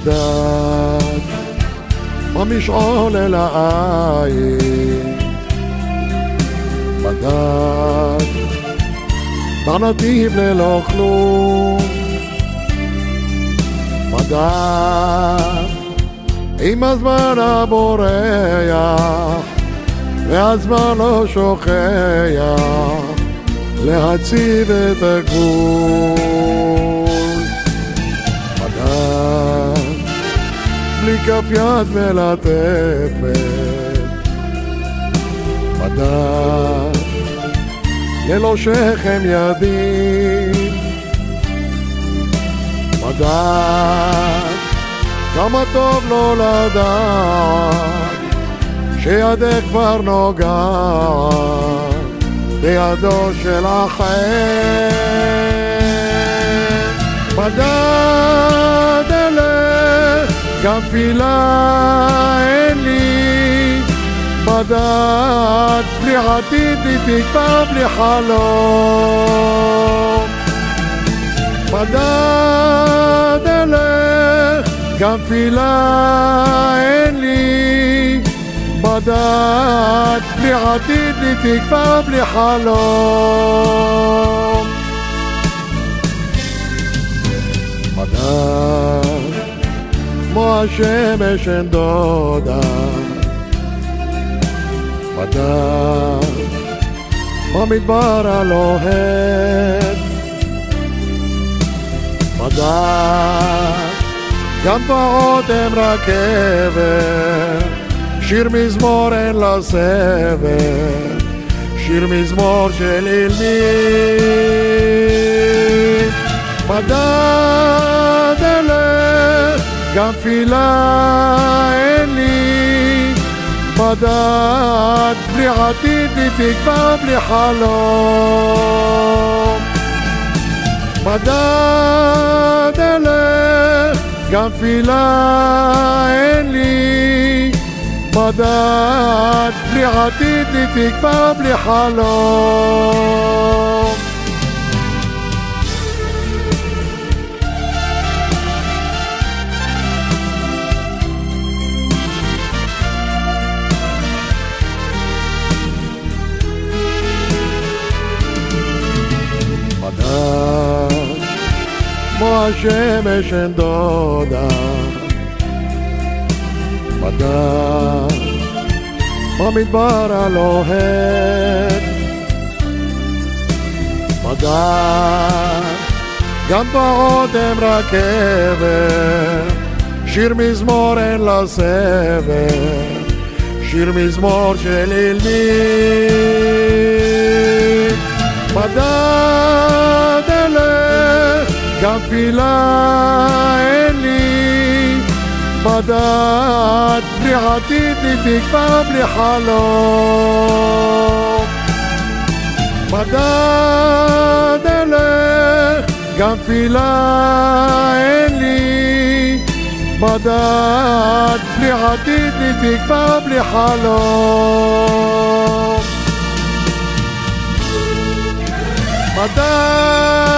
מדד במשעול אל העין, מדד בנתיב ללא כלום, מדד עם הזמן הבורח והזמן לא שוכח להציב את הגבול. מדד בלי כף יד מלטפת, מדד ללא שכם ידים, מדד כמה טוב לא לדעת שידך כבר נוגעת בידו של אחר. מדד אלך גם תפילה אין לי, מדד בלי עתיד בלי תקווה בלי חלום. מדד אלך גם תפילה אין לי, מדד בלי עתיד בלי תקווה בלי חלום. מדד כמו השמש אין דודה, מדד במדבר הלוהט, מדד גם באוטם רכבת, שיר מזמור אין לה סבל, שיר מזמור של אילמים. מדד אלך גם תפילה אין לי, מדד בלי עתיד בלי תקווה בלי חלום. מדד אלך גם תפילה אין לי, מדד בלי עתיד בלי תקווה בלי חלום. מדד כמו השמש אין דודה, מדד במדבר הלוהט, מדד גם באוטם רכבת, שיר מזמור אין לה סבל, שיר מזמור של אילמים. מדד אלך גם תפילה אין לי, מדד בלי עתיד בלי תקווה בלי חלום. מדד אלך גם תפילה אין לי, מדד בלי עתיד בלי תקווה בלי חלום. מדד